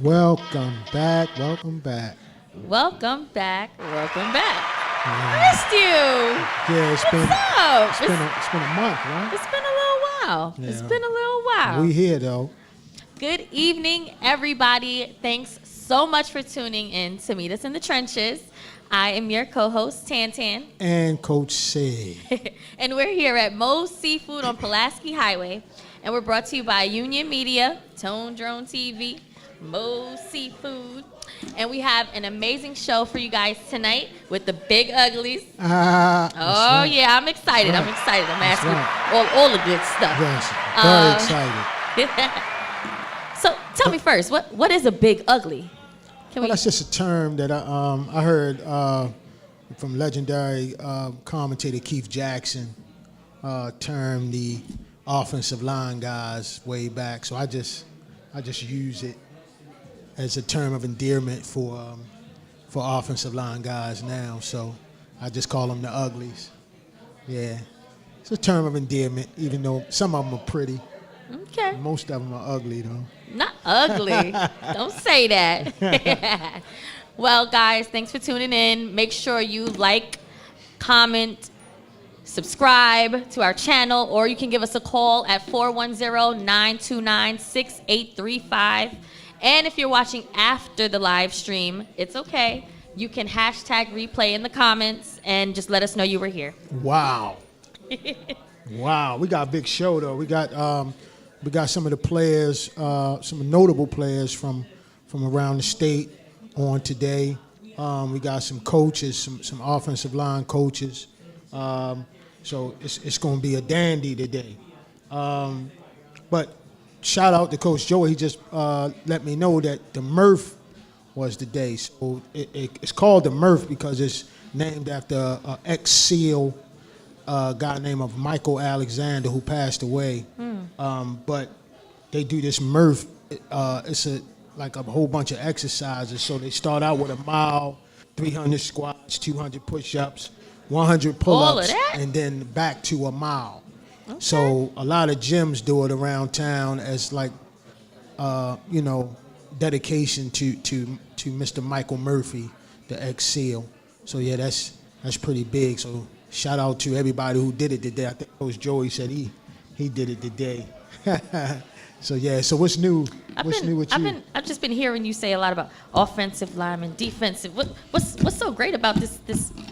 Welcome back. Welcome back. Welcome back. Welcome back. I missed you. Yeah, What's up? it's been a month, right? It's been a little while. Yeah. It's been a little while. We here though. Good evening, everybody. Thanks so much for tuning in to Meet Us in the Trenches. I am your co-host, Tantan. And Coach C. And we're here at Moe's Seafood on Pulaski Highway. And we're brought to you by Union Media, Tone Drone TV, Moe's Seafood. And we have an amazing show for you guys tonight with the Big Uglies. Right. Yeah, I'm excited. Right. I'm excited. I'm That's asking all the good stuff. Yes, very excited. So tell me first, what is a Big Ugly? Well, that's just a term that I heard from legendary commentator Keith Jackson term the offensive line guys way back. So I just use it as a term of endearment for offensive line guys now. So I just call them the Uglies. Yeah, it's a term of endearment, even though some of them are pretty. Okay. Most of them are ugly, though. Not ugly. Don't say that. Well, guys, thanks for tuning in. Make sure you like, comment, subscribe to our channel, or you can give us a call at 410-929-6835. And if you're watching after the live stream, it's okay. You can hashtag replay in the comments and just let us know you were here. Wow. Wow. We got a big show, though. We got some of the players, some notable players from around the state on today. We got some coaches, some offensive line coaches. So it's going to be a dandy today. But shout out to Coach Joey. He just let me know that the Murph was the day. So it's called the Murph because it's named after an ex-SEAL guy named Michael Alexander who passed away. But they do this Murph. It's like a whole bunch of exercises. So they start out with a mile, 300 squats, 200 push-ups, 100 pull-ups, All of that? and then back to a mile. Okay. So a lot of gyms do it around town as like, dedication to Mr. Michael Murphy, the ex-SEAL. So yeah, that's pretty big. So shout out to everybody who did it today. I think Coach Joey said he did it today. So yeah. So what's new? What's new with you? I've just been hearing you say a lot about offensive linemen, defensive. What's so great about this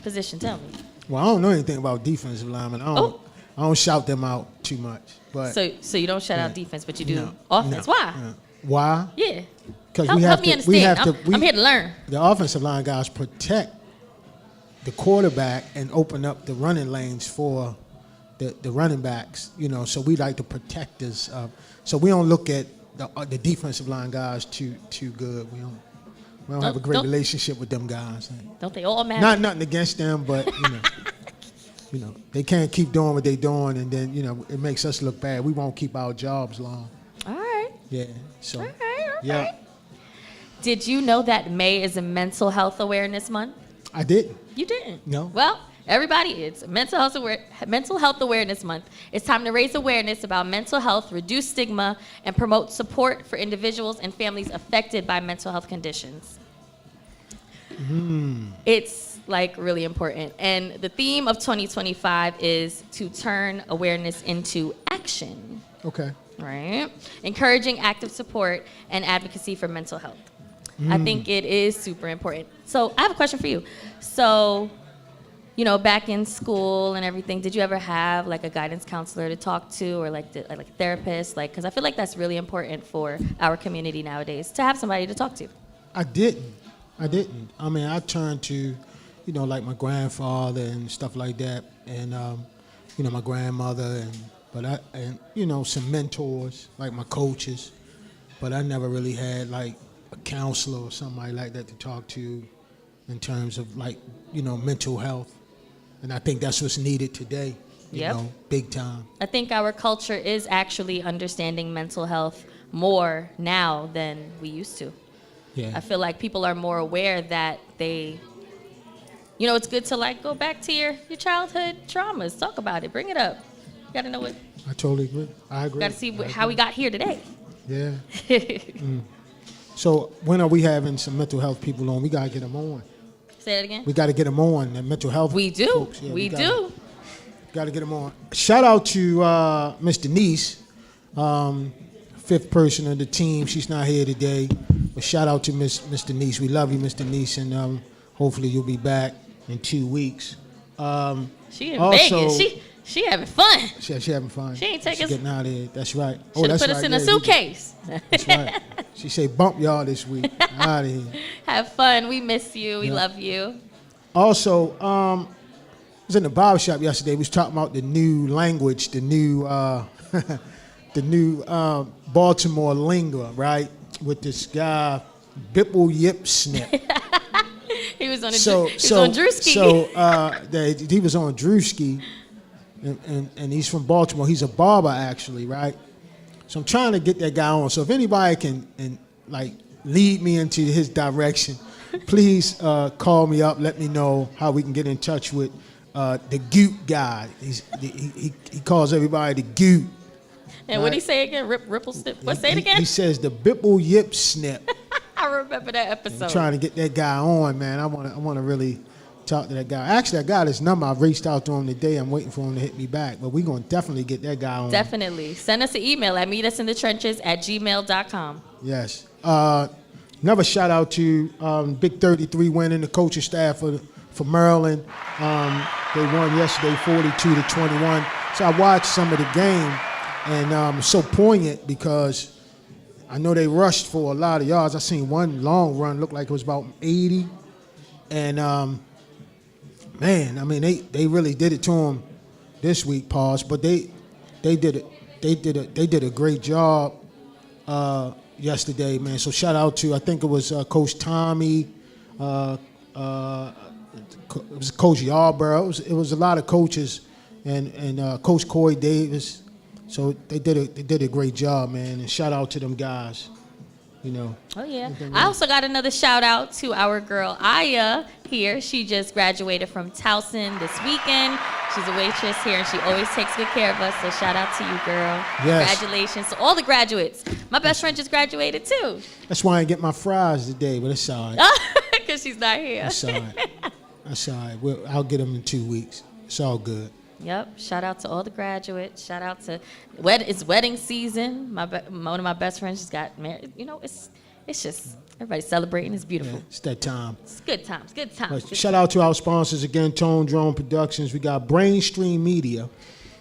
position? Tell me. Well, I don't know anything about defensive linemen. I don't shout them out too much. But so you don't shout out defense, but you do No, offense. no, Why? no. Why? Yeah. Because Help me understand. I'm here to learn. The offensive line guys protect the quarterback and open up the running lanes for the running backs. So we like the protectors. So we don't look at the defensive line guys too good. We don't have a great relationship with them guys. Don't they all matter? Not nothing against them, but they can't keep doing what they're doing, and then it makes us look bad. We won't keep our jobs long. All right. Yeah. So. All right. Yeah. Did you know that May is a mental health awareness month? I didn't. You didn't? No. Well, everybody, it's mental health awareness month. It's time to raise awareness about mental health, reduce stigma, and promote support for individuals and families affected by mental health conditions. It's really important. And the theme of 2025 is to turn awareness into action. Okay. Right? Encouraging active support and advocacy for mental health. I think it is super important. So I have a question for you. So, back in school and everything, did you ever have a guidance counselor to talk to, or like a therapist? Because I feel like that's really important for our community nowadays, to have somebody to talk to. I didn't. I mean, I turned to, like my grandfather and stuff like that, and my grandmother, and some mentors like my coaches, but I never really had a counselor or somebody like that to talk to in terms of mental health. And I think that's what's needed today, big time. I think our culture is actually understanding mental health more now than we used to. Yeah. I feel like people are more aware that they, it's good to go back to your childhood traumas, talk about it, bring it up. You got to know what. I totally agree. I agree. Got to see how we got here today. Yeah. So when are we having some mental health people on? We gotta get them on. Say that again. We gotta get them on. The mental health. We do. Folks. Yeah, we do. Got to get them on. Shout out to Miss Denise, fifth person of the team. She's not here today, but shout out to Miss Denise. We love you, Miss Denise, and hopefully you'll be back in 2 weeks. She in Vegas. She having fun. She having fun. She ain't taking us. Getting out of here. That's right. Should have put us in a suitcase. That's right. She say bump y'all this week. Out of here. Have fun. We miss you. We love you. Also, I was in the barbershop yesterday. We was talking about the new language, the new Baltimore lingo, right? With this guy, Bipple Yip Snip. He was on Drewski. He was on Drewski, and he's from Baltimore. He's a barber, actually, right? So I'm trying to get that guy on. So if anybody can lead me into his direction, please call me up. Let me know how we can get in touch with the Goot guy. He calls everybody the Goot. And what did he say again? Ripple snip. Say it again? He says the Bipple Yip Snip. I remember that episode. I'm trying to get that guy on, man. I want to really talk to that guy. Actually, I got his number. I've reached out to him today. I'm waiting for him to hit me back. But we're going to definitely get that guy on. Definitely. Send us an email at meetusinthetrenches@gmail.com. Yes. Another shout out to Big 33 winning, the coaching staff for Maryland. They won yesterday 42-21. So I watched some of the game, and it's so poignant because I know they rushed for a lot of yards. I seen one long run look like it was about 80. And man, I mean they really did it to him this week, pause. But they did a great job yesterday, man. So shout out to, I think it was Coach Tommy, it was Coach Yarborough. It was a lot of coaches and Coach Corey Davis. So they did a great job, man. And shout out to them guys. Oh, yeah. I also got another shout out to our girl, Aya, here. She just graduated from Towson this weekend. She's a waitress here, and she always takes good care of us. So shout out to you, girl. Yes. Congratulations to all the graduates. My best friend just graduated, too. That's why I didn't get my fries today, but it's all right. Because she's not here. That's all right. That's all right. I'll get them in 2 weeks. It's all good. Yep. Shout out to all the graduates. Shout out to it's wedding season. One of my best friends just got married. It's just everybody's celebrating. It's beautiful. Yeah, it's that time. It's good times. Good times. Shout out to our sponsors again, Tone Drone Productions. We got Brainstream Media.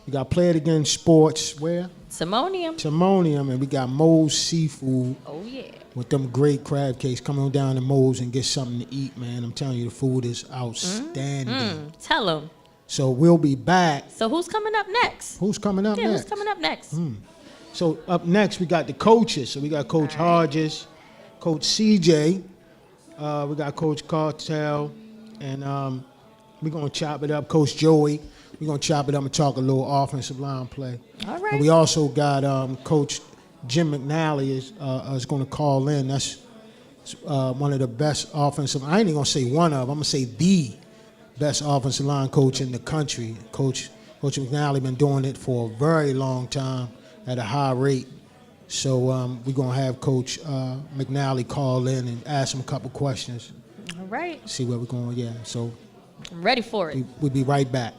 We got Play It Again Sports. Where? Timonium. And we got Moe's Seafood. Oh, yeah. With them great crab cakes. Come on down to Moe's and get something to eat, man. I'm telling you, the food is outstanding. Tell them. So we'll be back. So who's coming up next? Who's coming up next? Who's coming up next? So up next, we got the coaches. So we got Coach Hodges, Coach CJ. We got Coach Cartel. And we're going to chop it up. Coach Joey. We're going to chop it up and talk a little offensive line play. All right. And we also got Coach Jim McNally is going to call in. That's one of the best offensive. I ain't even going to say one of. I'm going to say the best offensive line coach in the country. Coach McNally been doing it for a very long time at a high rate. So we're going to have Coach McNally call in and ask him a couple questions. All right. See where we're going. Yeah. So I'm ready for it. We'll be right back.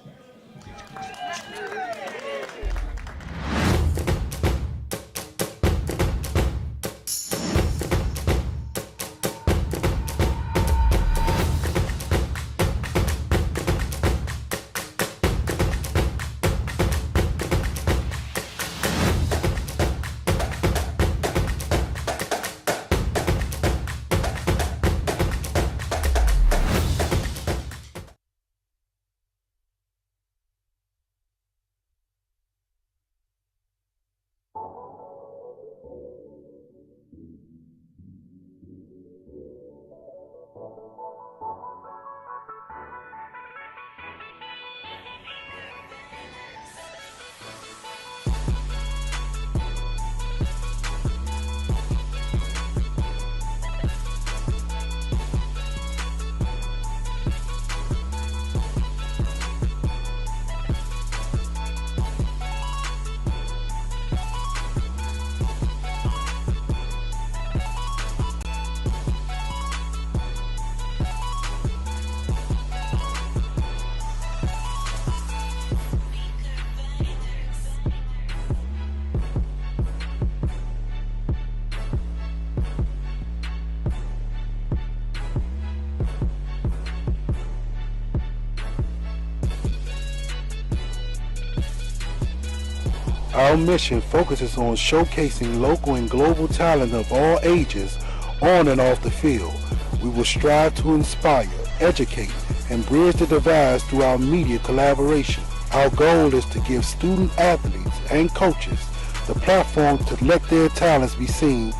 Our mission focuses on showcasing local and global talent of all ages on and off the field. We will strive to inspire, educate, and bridge the divides through our media collaboration. Our goal is to give student athletes and coaches the platform to let their talents be seen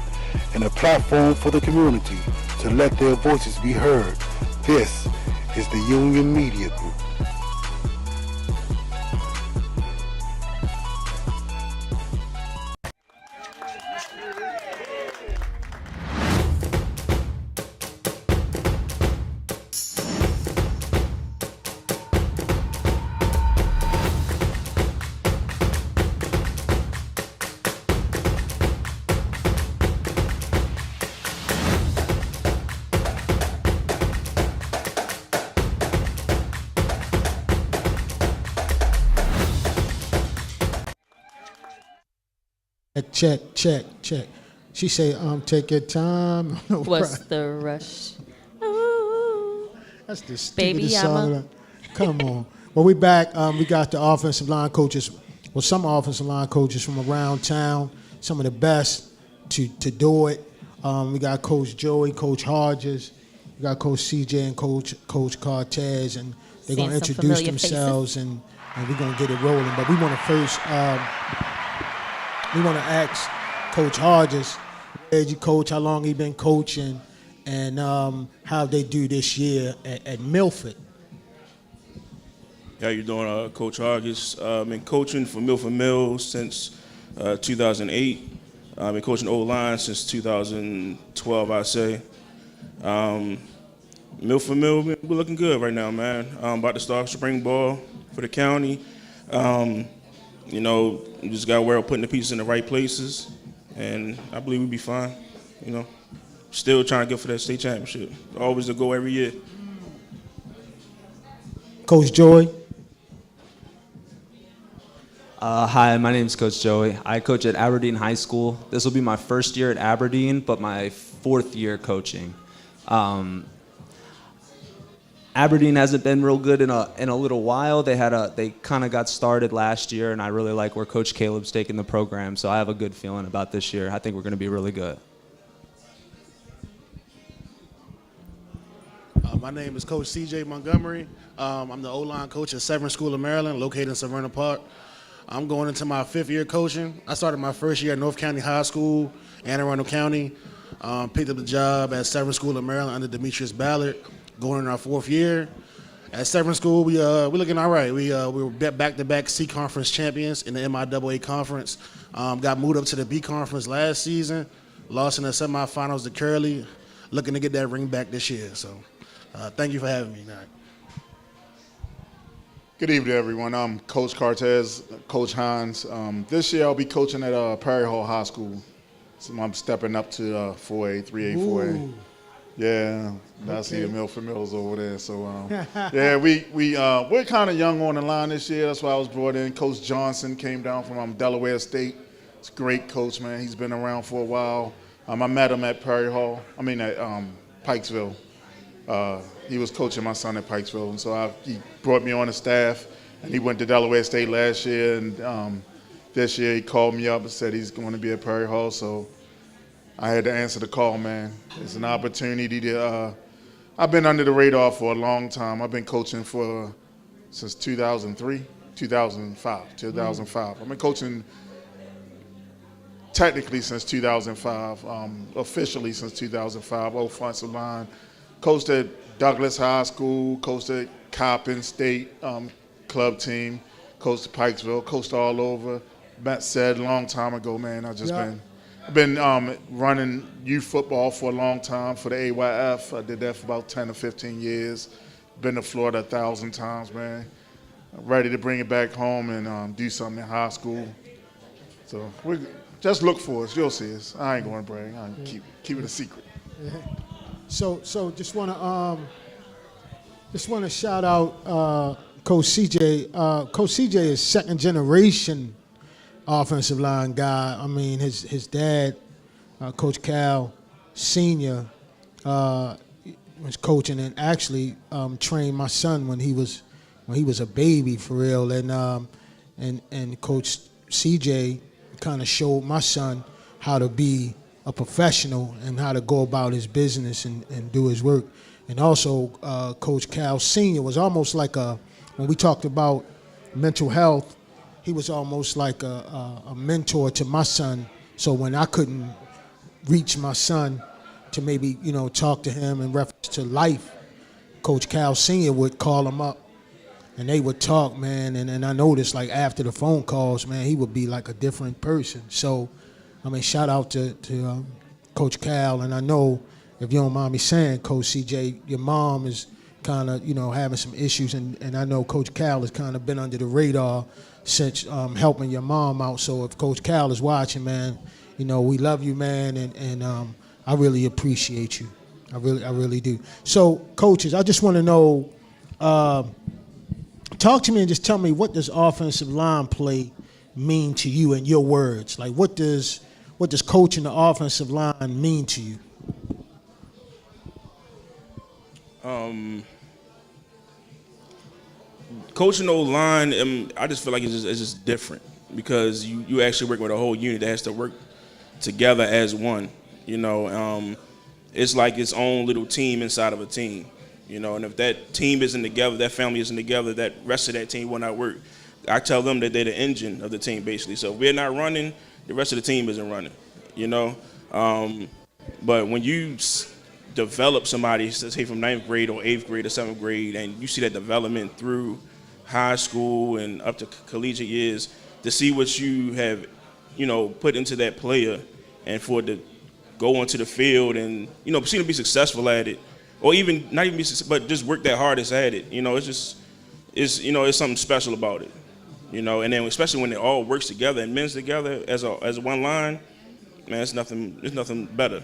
and a platform for the community to let their voices be heard. This is the Union Media Group. Check. She say, take your time. What's the rush? Ooh. That's the Baby, stupidest song. Come on. Well, we back. We got the offensive line coaches. Well, some offensive line coaches from around town. Some of the best to do it. We got Coach Joey, Coach Hodges. We got Coach CJ and Coach Cortez, and they're going to introduce themselves, and we're going to get it rolling. But we want to first. We want to ask Coach Hodges, where'd you coach, how long he been coaching, and how they do this year at Milford. How you doing, Coach Hodges? Been coaching for Milford Mills since 2008. I've been coaching O-line since 2012, I say. Milford Mill, we're looking good right now, man. About to start spring ball for the county. You know, we just got to worry about putting the pieces in the right places, and I believe we'll be fine. You know, still trying to get for that state championship. Always the goal every year. Coach Joey. Hi, my name is Coach Joey. I coach at Aberdeen High School. This will be my first year at Aberdeen, but my fourth year coaching. Aberdeen hasn't been real good in a little while. They kind of got started last year, and I really like where Coach Caleb's taking the program. So I have a good feeling about this year. I think we're going to be really good. My name is Coach CJ Montgomery. I'm the O-line coach at Severn School of Maryland, located in Severna Park. I'm going into my fifth year coaching. I started my first year at North County High School, Anne Arundel County. Picked up the job at Severn School of Maryland under Demetrius Ballard. Going in our fourth year. At Severn School, we're looking all right. We were back-to-back C Conference champions in the MIAA Conference. Got moved up to the B Conference last season. Lost in the semifinals to Curley. Looking to get that ring back this year. So thank you for having me tonight. Good evening, everyone. I'm Coach Cortez, Coach Hines. This year I'll be coaching at Perry Hall High School. So I'm stepping up to 4A, 3A, 4A. Yeah, I see the Milford Mills over there. So, yeah, we're kind of young on the line this year. That's why I was brought in. Coach Johnson came down from Delaware State. He's a great coach, man. He's been around for a while. I met him at Perry Hall. I mean, at Pikesville. He was coaching my son at Pikesville, and so he brought me on the staff. And he went to Delaware State last year, and this year he called me up and said he's going to be at Perry Hall. So I had to answer the call, man. It's an opportunity to. I've been under the radar for a long time. I've been coaching since 2003, 2005. I've been coaching technically since 2005, officially since 2005. Offensive line. Coached at Douglas High School. Coached at Coppin State club team. Coached at Pikesville. Coached all over. Matt said a long time ago, man. I've been running youth football for a long time for the AYF. I did that for about 10 or 15 years. Been to Florida 1,000 times, man. I'm ready to bring it back home and do something in high school. So just look for us. You'll see us. I ain't going to brag. I keep it a secret. So just want to shout out Coach CJ. Coach CJ is second generation offensive line guy. I mean, his dad, Coach Cal Senior, was coaching and actually trained my son when he was a baby for real. And Coach CJ kind of showed my son how to be a professional and how to go about his business and do his work. And also, Coach Cal Sr. was almost like when we talked about mental health, he was almost like a mentor to my son. So when I couldn't reach my son to maybe, talk to him in reference to life, Coach Cal Sr. would call him up and they would talk, man. And I noticed, like, after the phone calls, man, he would be like a different person. So, I mean, shout out to Coach Cal. And I know, if you don't mind me saying, Coach CJ, your mom is kind of, having some issues. And I know Coach Cal has kind of been under the radar since helping your mom out. So if Coach Cal is watching, man, we love you, man. And I really appreciate you. I really do. So, coaches, I just want to know, talk to me and just tell me, what does offensive line play mean to you in your words? Like, what does coaching the offensive line mean to you? Coaching the line, I just feel like it's just different because you actually work with a whole unit that has to work together as one. It's like its own little team inside of a team. And if that team isn't together, that family isn't together, that rest of that team will not work. I tell them that they're the engine of the team, basically. So if we're not running, the rest of the team isn't running. But when you develop somebody, say from 9th grade or 8th grade or 7th grade, and you see that development through high school and up to collegiate years, to see what you have, put into that player, and for it to go onto the field and, see them be successful at it, or even not even be successful, but just work their hardest at it. It's something special about it. And then especially when it all works together and mends together as one line, man, there's nothing better.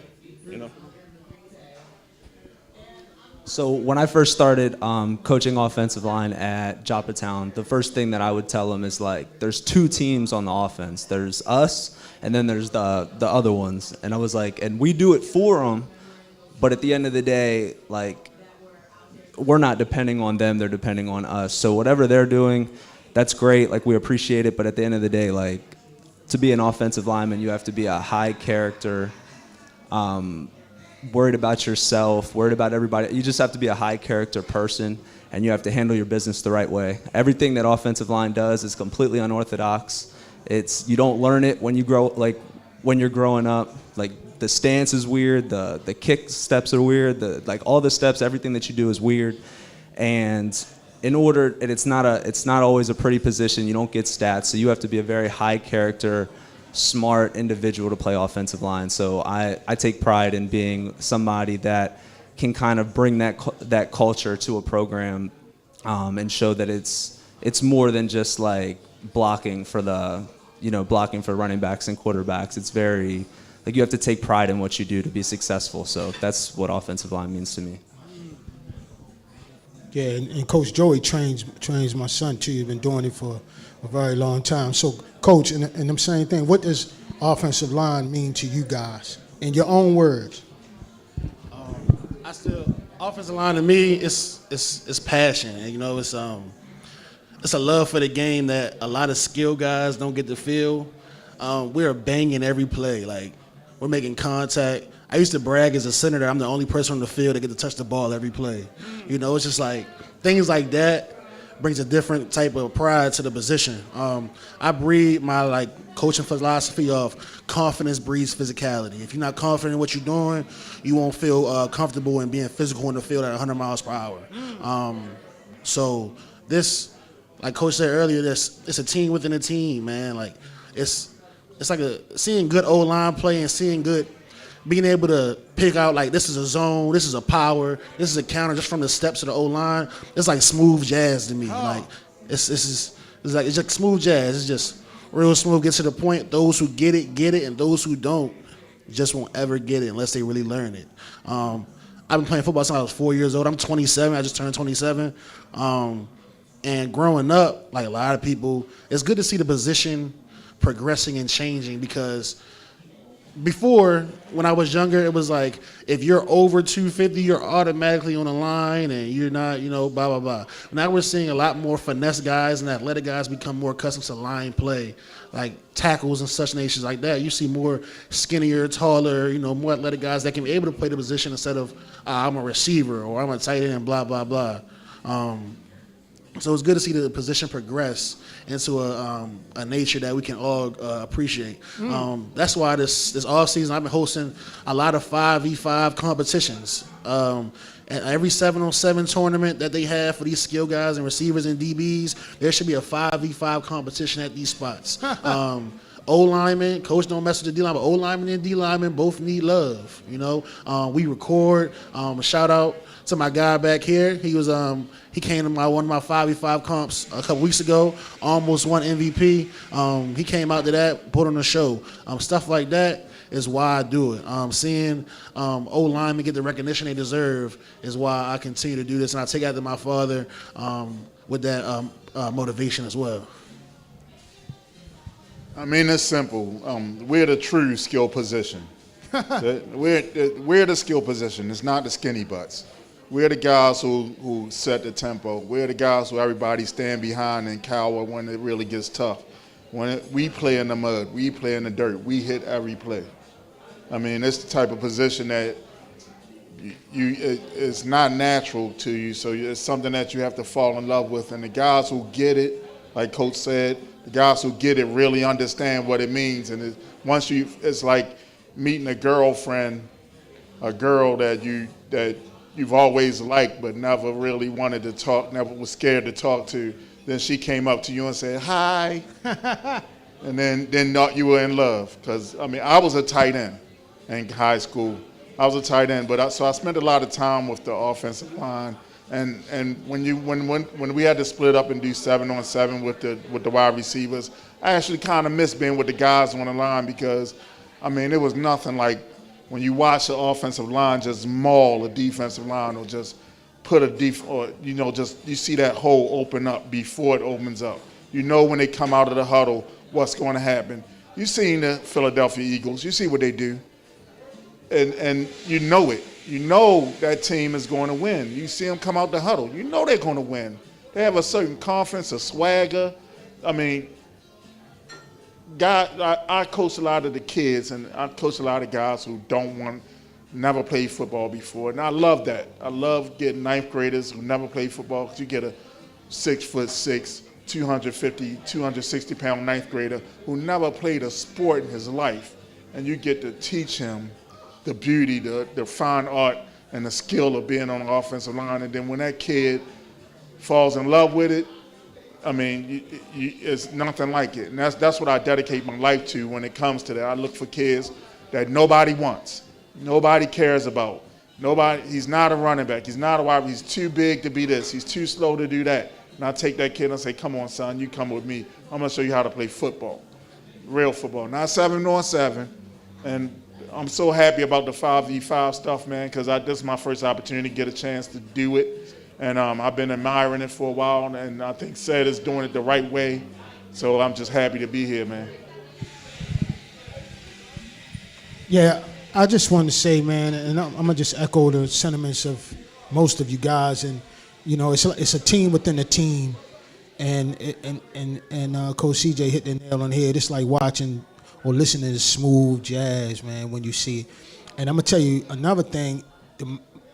So when I first started coaching offensive line at Joppatowne, the first thing that I would tell them is, like, there's two teams on the offense. There's us, and then there's the other ones. And I was like, and we do it for them, but at the end of the day, like, we're not depending on them, they're depending on us. So whatever they're doing, that's great, like, we appreciate it, but at the end of the day, like, to be an offensive lineman, you have to be a high character, worried about yourself, worried about everybody. You just have to be a high character person, and you have to handle your business the right way. Everything that offensive line does is completely unorthodox. You don't learn it when you're growing up. Like, the stance is weird, the kick steps are weird, all the steps, everything that you do is weird. And it's not always a pretty position. You don't get stats, so you have to be a very high character, smart individual to play offensive line. So I take pride in being somebody that can kind of bring that culture to a program, and show that it's more than just like blocking for running backs and quarterbacks. It's very, like, you have to take pride in what you do to be successful. So that's what offensive line means to me. Yeah, and Coach Joey trains my son too. He's been doing it for a very long time. So, Coach, and I'm saying thing, what does offensive line mean to you guys in your own words? Offensive line to me, it's passion. It's a love for the game that a lot of skilled guys don't get to feel. We're banging every play, like, we're making contact. I used to brag as a center that I'm the only person on the field that get to touch the ball every play. It's just like things like that brings a different type of pride to the position. I breed my coaching philosophy of confidence breeds physicality. If you're not confident in what you're doing, you won't feel comfortable in being physical in the field at 100 miles per hour. So this, like Coach said earlier, it's a team within a team, man. Like, it's like seeing good O-line play and seeing being able to pick out, like, this is a zone, this is a power, this is a counter just from the steps of the O-line. It's like smooth jazz to me. Like, it's just smooth jazz. It's just real smooth, get to the point. Those who get it, and those who don't just won't ever get it unless they really learn it. I've been playing football since I was 4 years old. I'm 27. I just turned 27. And growing up, like a lot of people, it's good to see the position progressing and changing, because before, when I was younger, it was like if you're over 250, you're automatically on the line and you're not, blah, blah, blah. Now we're seeing a lot more finesse guys and athletic guys become more accustomed to line play, like tackles and such nations like that. You see more skinnier, taller, more athletic guys that can be able to play the position instead of I'm a receiver or I'm a tight end, blah, blah, blah. So it's good to see the position progress into a nature that we can all appreciate. That's why this off season I've been hosting a lot of 5v5 competitions. And every 7-on-7 tournament that they have for these skill guys and receivers and DBs, there should be a 5v5 competition at these spots. O-lineman, coach don't mess with the D-lineman, but O-lineman and D-lineman both need love, We record. A shout out to my guy back here. He came to one of my 5v5 comps a couple weeks ago, almost won MVP. He came out to that, put on a show. Stuff like that is why I do it. Seeing O-linemen get the recognition they deserve is why I continue to do this, and I take after my father with that motivation as well. I mean, it's simple. We're the true skill position. We're the skill position. It's not the skinny butts. We're the guys who set the tempo. We're the guys who everybody stand behind and cower when it really gets tough. We play in the mud, we play in the dirt, we hit every play. I mean, it's the type of position that it's not natural to you, so it's something that you have to fall in love with. And the guys who get it, like Coach said, the guys who get it really understand what it means. And it's like meeting a girlfriend, a girl that you've always liked but never really wanted to talk, never was scared to talk to. Then she came up to you and said, hi. And then you were in love. Because, I was a tight end in high school. I was a tight end, so I spent a lot of time with the offensive line. And when we had to split up and do 7-on-7 with the wide receivers, I actually kind of missed being with the guys on the line because, it was nothing like when you watch the offensive line just maul a defensive line or just put you see that hole open up before it opens up. When they come out of the huddle, what's going to happen. You've seen the Philadelphia Eagles. You see what they do. And you know it. You know that team is going to win. You see them come out the huddle. You know they're going to win. They have a certain confidence, a swagger. I coach a lot of the kids, and I coach a lot of guys who never played football before, and I love that. I love getting ninth graders who never played football because you get a 6'6", 250, 260-pound ninth grader who never played a sport in his life, and you get to teach him the beauty, the fine art, and the skill of being on the offensive line. And then when that kid falls in love with it, it's nothing like it. And that's what I dedicate my life to when it comes to that. I look for kids that nobody wants, nobody cares about. He's not a running back. He's not a wide receiver. He's too big to be this. He's too slow to do that. And I take that kid and say, come on, son, you come with me. I'm going to show you how to play football, real football, not 7-on-7. And I'm so happy about the 5v5 stuff, man, because this is my first opportunity to get a chance to do it. And I've been admiring it for a while, and I think Seth is doing it the right way. So I'm just happy to be here, man. Yeah, I just wanted to say, man, and I'm gonna just echo the sentiments of most of you guys, and it's a team within a team, and Coach CJ hit the nail on the head. It's like watching or listening to smooth jazz, man, when you see it. And I'm gonna tell you another thing: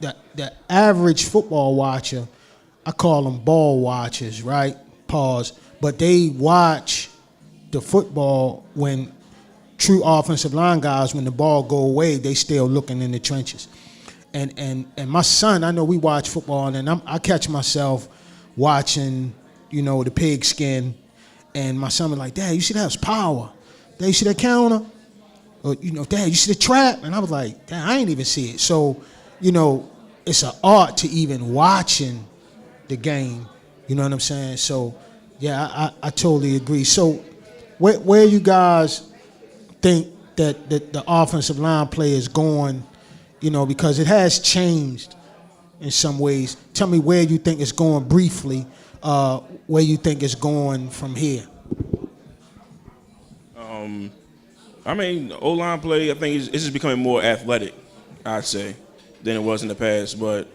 the average football watcher, I call them ball watchers, right? Pause. But they watch the football when true offensive line guys, when the ball go away, they still looking in the trenches. And my son, I know we watch football, and I catch myself watching, the pigskin, and my son was like, Dad, you see that's power. Dad, you see that counter? Or, Dad, you see the trap? And I was like, Dad, I ain't even see it. So, it's an art to even watching the game. You know what I'm saying? So, yeah, I totally agree. So, where you guys think that the offensive line play is going, because it has changed in some ways. Tell me where you think it's going briefly, where you think it's going from here. I mean, O-line play, I think it's just becoming more athletic, I'd say, than it was in the past. But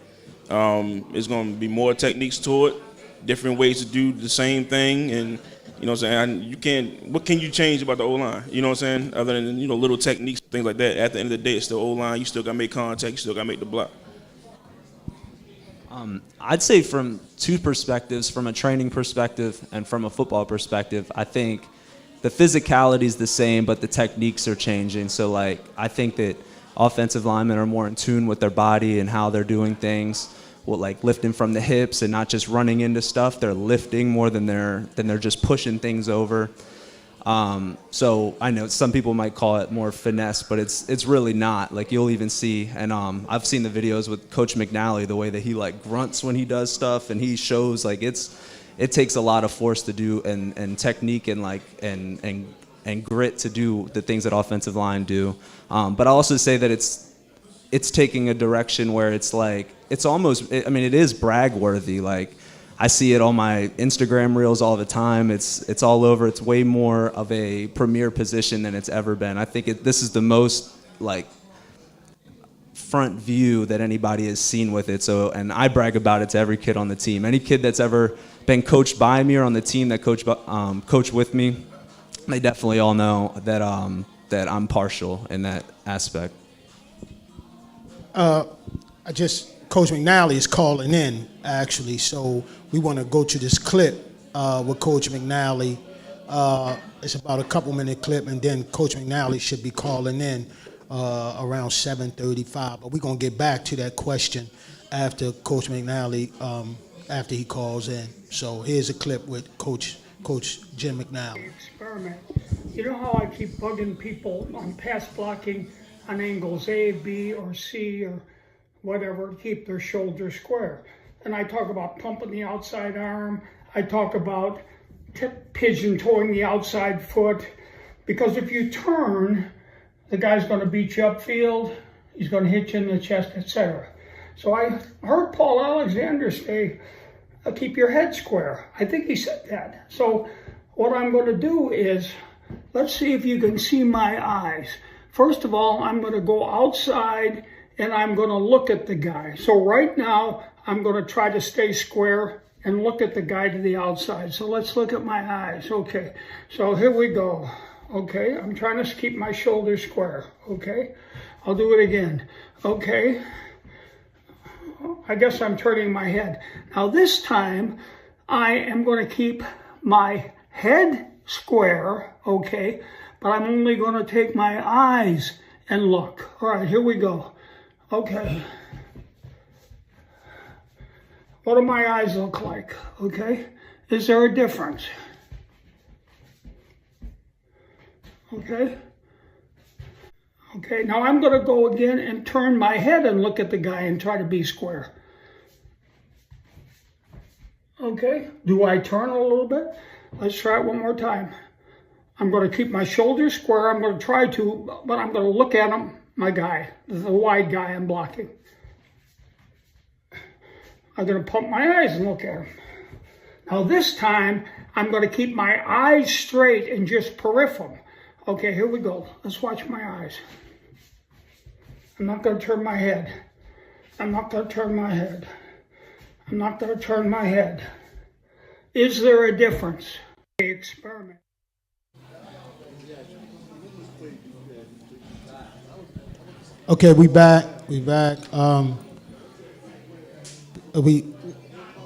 it's going to be more techniques to it, different ways to do the same thing. And, you know what I'm saying, what can you change about the O-line? You know what I'm saying? Other than, little techniques, things like that. At the end of the day, it's still O-line. You still got to make contact. You still got to make the block. I'd say from two perspectives, from a training perspective and from a football perspective, I think the physicality is the same, but the techniques are changing. So, I think that offensive linemen are more in tune with their body and how they're doing things, lifting from the hips and not just running into stuff. They're lifting more than they're just pushing things over. So I know some people might call it more finesse, but it's really not. You'll even see, and I've seen the videos with Coach McNally, the way that he grunts when he does stuff, and he shows it takes a lot of force to do and technique and grit to do the things that offensive line do. But I also say that it's taking a direction where it's almost, it is brag worthy. I see it on my Instagram reels all the time. It's all over. It's way more of a premier position than it's ever been. I think this is the most front view that anybody has seen with it. So, and I brag about it to every kid on the team. Any kid that's ever been coached by me or on the team that coach with me, they definitely all know that that I'm partial in that aspect. Coach McNally is calling in, actually, so we want to go to this clip with Coach McNally. It's about a couple-minute clip, and then Coach McNally should be calling in around 7:35. But we're going to get back to that question after Coach McNally, after he calls in. So here's a clip with Coach Jim McNally. Experiment. You know how I keep bugging people on pass blocking on angles A, B, or C, or whatever, to keep their shoulders square. And I talk about pumping the outside arm. I talk about pigeon-toeing the outside foot. Because if you turn, the guy's going to beat you upfield. He's going to hit you in the chest, etc. So I heard Paul Alexander say, keep your head square. I think he said that. So what I'm going to do is, let's see if you can see my eyes. First of all, I'm going to go outside and I'm going to look at the guy. So right now, I'm going to try to stay square and look at the guy to the outside. So let's look at my eyes. Okay, so here we go. Okay, I'm trying to keep my shoulders square. Okay, I'll do it again. Okay, I guess I'm turning my head. Now this time, I am going to keep my head square, okay, but I'm only going to take my eyes and look. All right, here we go. Okay. What do my eyes look like? Okay. Is there a difference? Okay. Okay, now I'm going to go again and turn my head and look at the guy and try to be square. Okay. Do I turn a little bit? Let's try it one more time. I'm going to keep my shoulders square. I'm going to try to, but I'm going to look at him. My guy, the wide guy I'm blocking. I'm going to pump my eyes and look at him. Now this time, I'm going to keep my eyes straight and just peripheral. Okay, here we go. Let's watch my eyes. I'm not going to turn my head. I'm not going to turn my head. I'm not going to turn my head. Is there a difference? Experiment. Okay, we back. We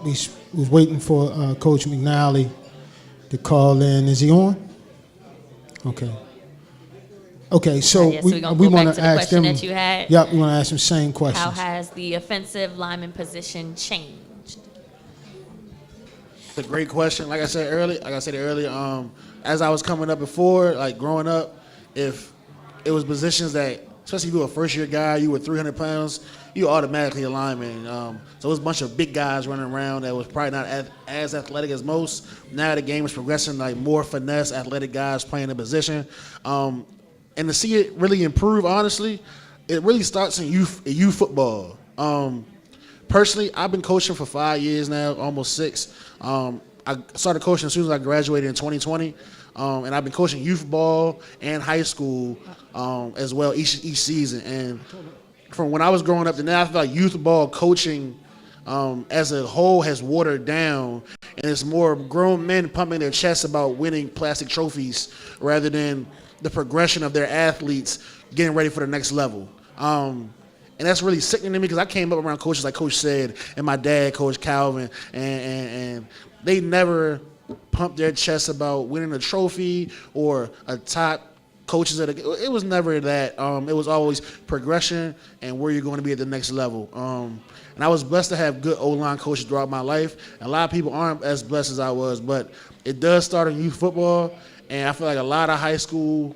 was waiting for Coach McNally to call in. Is he on? Okay. So Yes, we're gonna we go want back to to the ask question them. that you had. Yep, we want to ask them same How questions. has the offensive lineman position changed? It's a great question. Like I said earlier, as I was coming up before, growing up, if it was positions that, especially if you were a first-year guy, you were 300 pounds, you were automatically a lineman. So it was a bunch of big guys running around that was probably not as athletic as most. Now the game is progressing, more finesse, athletic guys playing the position. And to see it really improve, honestly, it really starts in youth football. Personally, I've been coaching for 5 years now, almost 6. I started coaching as soon as I graduated in 2020. And I've been coaching youth ball and high school as well each season. And from when I was growing up to now, I feel like youth ball coaching as a whole has watered down, and it's more grown men pumping their chests about winning plastic trophies rather than the progression of their athletes getting ready for the next level. And that's really sickening to me because I came up around coaches like Coach said and my dad, Coach Calvin, and they never pumped their chests about winning a trophy or a top coaches. It was never that. It was always progression and where you're going to be at the next level. And I was blessed to have good O-line coaches throughout my life. And a lot of people aren't as blessed as I was, but it does start in youth football. And I feel like a lot of high school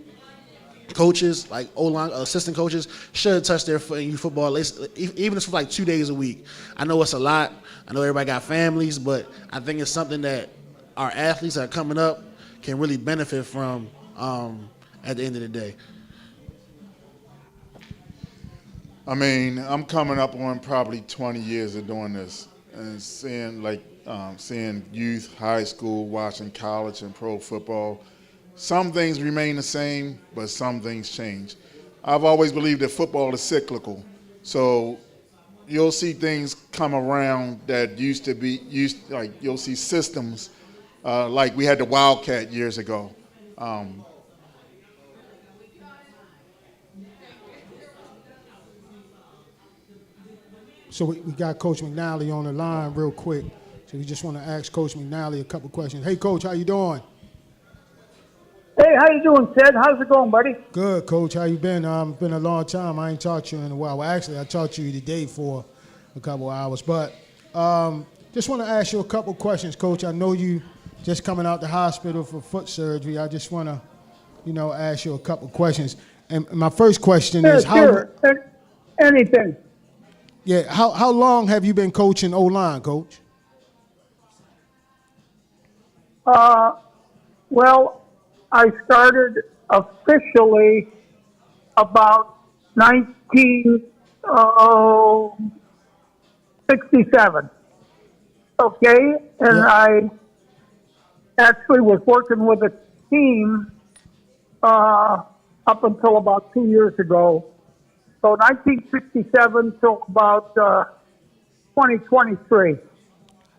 coaches, like O-line assistant coaches, should touch their foot in youth football, even if it's for like 2 days a week. I know it's a lot. I know everybody got families, but I think it's something that our athletes that are coming up can really benefit from at the end of the day. I mean, I'm coming up on probably 20 years of doing this and seeing youth, high school, watching college and pro football. Some things remain the same, but some things change. I've always believed that football is cyclical. So you'll see things come around that used to be, like you'll see systems like we had the Wildcat years ago. So we got Coach McNally on the line real quick. So we just want to ask Coach McNally a couple questions. Hey, Coach, how you doing? Hey, how you doing, Ted? How's it going, buddy? Good, Coach. How you been? Been a long time. I ain't talked to you in a while. Well, actually, I talked to you today for a couple hours. But just want to ask you a couple questions, Coach. I know you just coming out the hospital for foot surgery. I just want to, ask you a couple questions. And my first question is Sure. Anything. Yeah, how long have you been coaching O-line, Coach? Well, I started officially about 1967. Okay, and I actually was working with a team up until about 2 years ago. So 1967 till about 2023.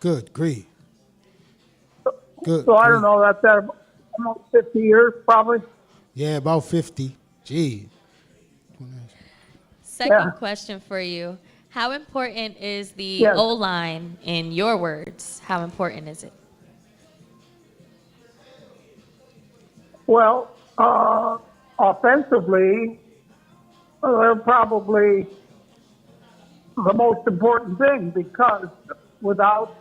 Good grief. Good. So I don't know, that's almost 50 years probably. Yeah, about 50. Gee. Second question for you. How important is the O-line in your words? How important is it? Well, offensively, they're probably the most important thing because without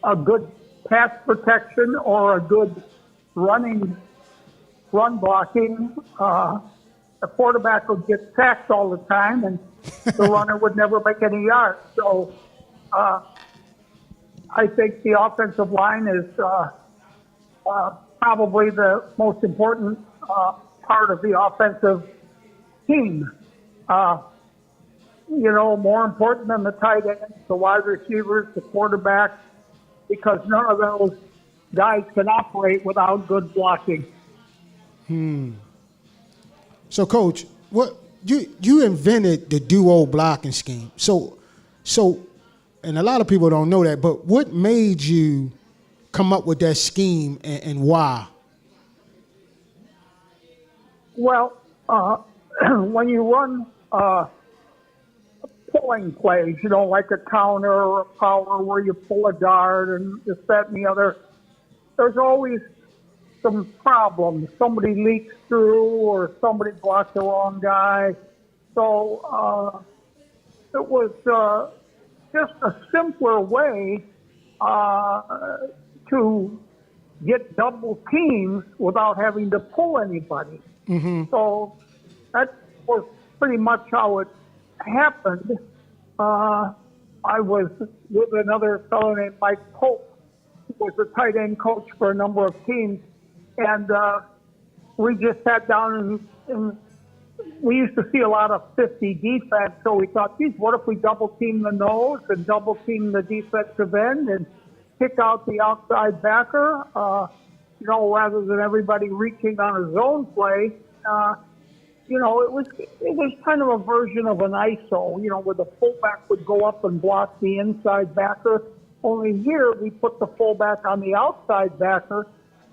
a good pass protection or a good run blocking, the quarterback would get sacked all the time and the runner would never make any yards. So I think the offensive line is probably the most important part of the offensive team. More important than the tight ends, the wide receivers, the quarterback, because none of those guys can operate without good blocking. So, Coach, what you invented the duo blocking scheme. So, and a lot of people don't know that, but what made you come up with that scheme and why? Well, when you run pulling plays, like a counter or a power where you pull a guard and this, that, and the other, there's always some problems. Somebody leaks through or somebody blocked the wrong guy. So it was just a simpler way to get double teams without having to pull anybody. Mm-hmm. So that was pretty much how it happened. I was with another fellow named Mike Pope, who was a tight end coach for a number of teams, and we just sat down and we used to see a lot of 50 defense, so we thought, geez, what if we double team the nose and double team the defensive end and kick out the outside backer? rather than everybody reaching on a zone play, it was kind of a version of an ISO, where the fullback would go up and block the inside backer. Only here we put the fullback on the outside backer,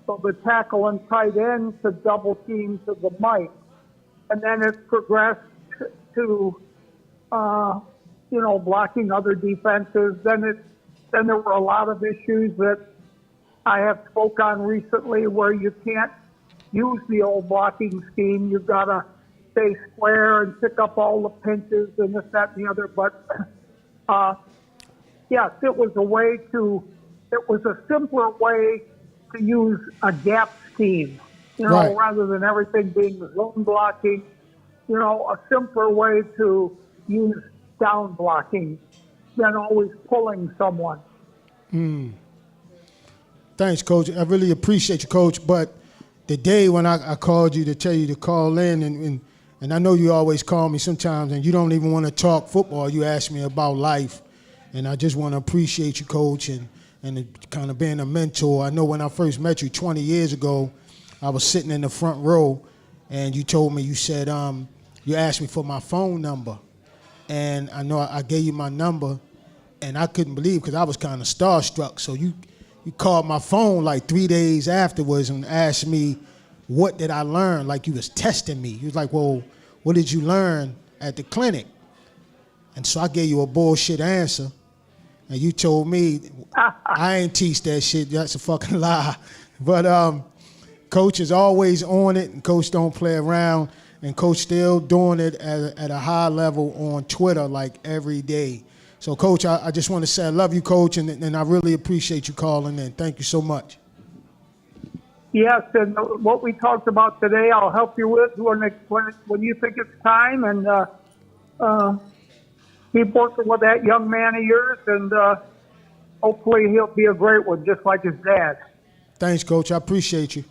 so the tackle and tight end to double team to the mic. And then it progressed to, blocking other defenses. Then there were a lot of issues that I have spoke on recently where you can't use the old blocking scheme. You've got to stay square and pick up all the pinches and this, that, and the other. But, yes, it was a simpler way to use a gap scheme, Right. rather than everything being zone blocking, a simpler way to use down blocking than always pulling someone. Thanks, Coach. I really appreciate you, Coach. But the day when I called you to tell you to call in, and I know you always call me sometimes, and you don't even want to talk football. You ask me about life, and I just want to appreciate you, Coach, and kind of being a mentor. I know when I first met you 20 years ago, I was sitting in the front row, and you told me, you said, you asked me for my phone number, and I know I gave you my number, and I couldn't believe because I was kind of starstruck. So you called my phone like 3 days afterwards and asked me, what did I learn? Like you was testing me. You was like, well, what did you learn at the clinic? And so I gave you a bullshit answer. And you told me, I ain't teach that shit. That's a fucking lie. But Coach is always on it, and Coach don't play around. And Coach still doing it at a high level on Twitter like every day. So, Coach, I just want to say I love you, Coach, and I really appreciate you calling in. Thank you so much. Yes, and what we talked about today, I'll help you with when you think it's time, and keep working with that young man of yours, and hopefully he'll be a great one, just like his dad. Thanks, Coach. I appreciate you.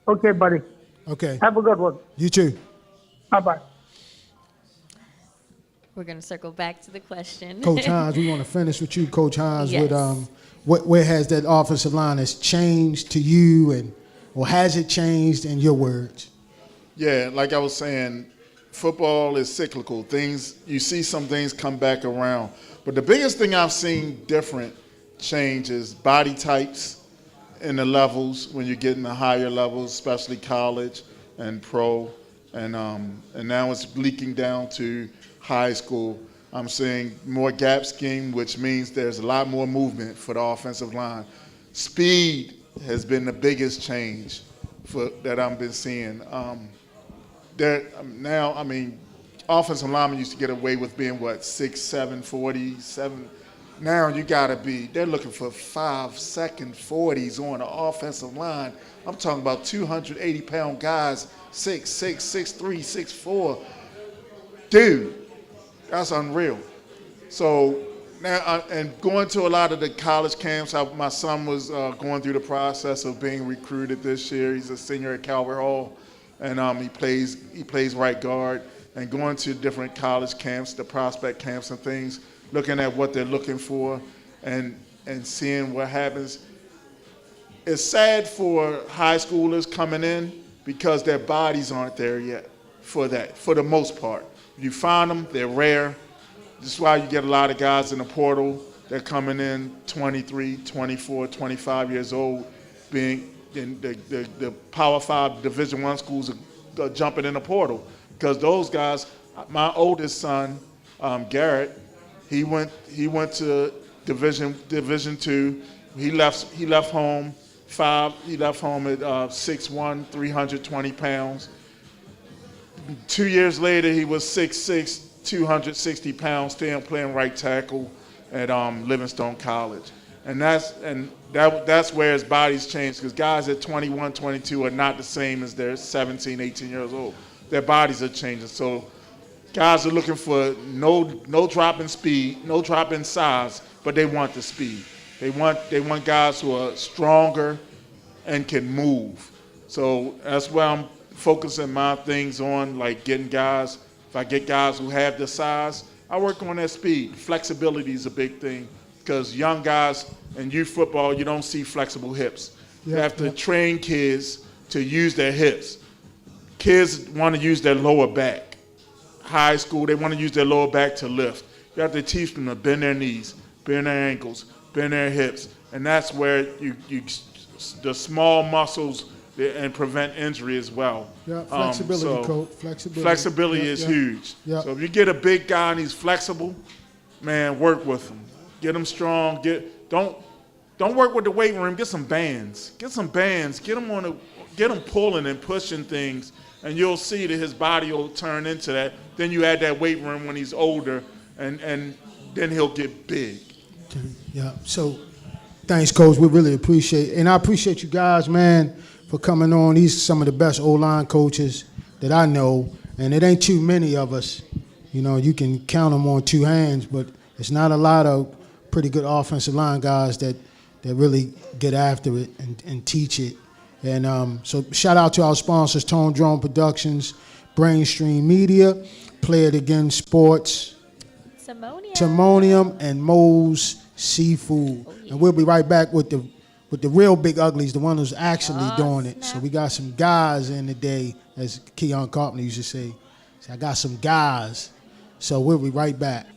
Okay, buddy. Okay. Have a good one. You too. Bye-bye. We're going to circle back to the question. Coach Hines, we want to finish with you, Coach Hines, Yes. with where has that offensive line has changed to you, or has it changed in your words? Yeah, like I was saying, football is cyclical. You see some things come back around. But the biggest thing I've seen different change is body types in the levels when you get in the higher levels, especially college and pro. And now it's leaking down to high school. I'm seeing more gap scheme, which means there's a lot more movement for the offensive line. Speed has been the biggest change that I've been seeing. Offensive linemen used to get away with being, 6'7", 47. Now they're looking for 5-second 40s on the offensive line. I'm talking about 280-pound guys, 6'6", 6'3", 6'4". Dude, that's unreal. So now, and going to a lot of the college camps, my son was going through the process of being recruited this year. He's a senior at Calvert Hall, and he plays right guard. And going to different college camps, the prospect camps and things, looking at what they're looking for, and seeing what happens. It's sad for high schoolers coming in because their bodies aren't there yet for that, for the most part. You find them, they're rare. This is why you get a lot of guys in the portal. They're coming in 23, 24, 25 years old, being in the Power 5 Division I schools are jumping in the portal. Because those guys, my oldest son, Garrett, he went to Division II. He left home He left home at 6'1", 320 pounds. 2 years later, he was 6'6", 260 pounds, still playing right tackle at Livingstone College. And that's where his body's changed, because guys at 21, 22 are not the same as they're 17, 18 years old. Their bodies are changing. So guys are looking for no drop in speed, no drop in size, but they want the speed. They want guys who are stronger and can move. So that's where I'm focusing my things on, like getting guys. If I get guys who have the size, I work on their speed. Flexibility is a big thing, because young guys in youth football, you don't see flexible hips. You have to train kids to use their hips. Kids want to use their lower back. High school, they want to use their lower back to lift. You have to teach them to bend their knees, bend their ankles, bend their hips, and that's where the small muscles and prevent injury as well. Yeah, flexibility, coach. Flexibility. Flexibility is huge. Yeah. So if you get a big guy and he's flexible, man, work with him. Get him strong. Don't work with the weight room. Get some bands. Get some bands. Get him pulling and pushing things, and you'll see that his body will turn into that. Then you add that weight room when he's older, and then he'll get big. Yeah. So, thanks, Coach. We really appreciate it. And I appreciate you guys, man, for coming on. These are some of the best O-line coaches that I know, and it ain't too many of us. You know, you can count them on two hands, but it's not a lot of pretty good offensive line guys that really get after it and teach it. And so shout out to our sponsors, Tone Drone Productions, Brainstream Media, Play It Again Sports, Timonium, and Moe's Seafood. And we'll be right back with the real big uglies, the one who's actually doing it. So we got some guys in today, as Keon Carpenter used to say. So I got some guys. So we'll be right back.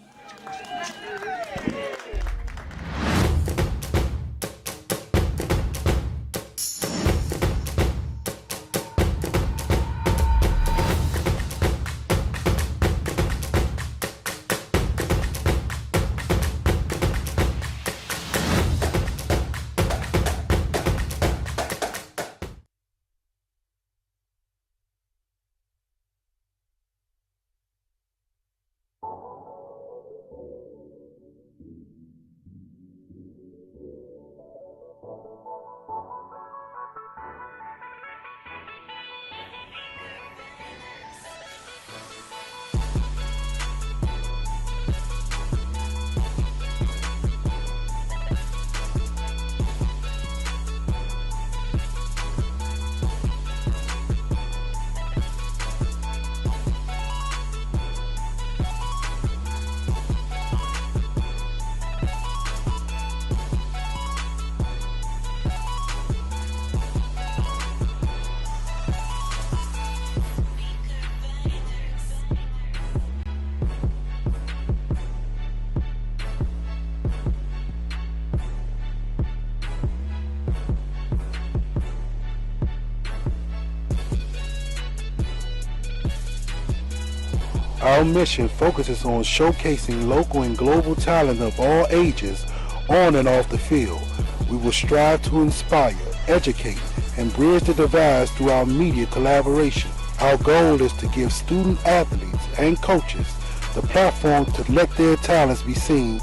Our mission focuses on showcasing local and global talent of all ages on and off the field. We will strive to inspire, educate, and bridge the divide through our media collaboration. Our goal is to give student athletes and coaches the platform to let their talents be seen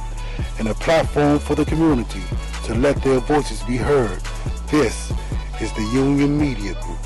and a platform for the community to let their voices be heard. This is the Union Media Group.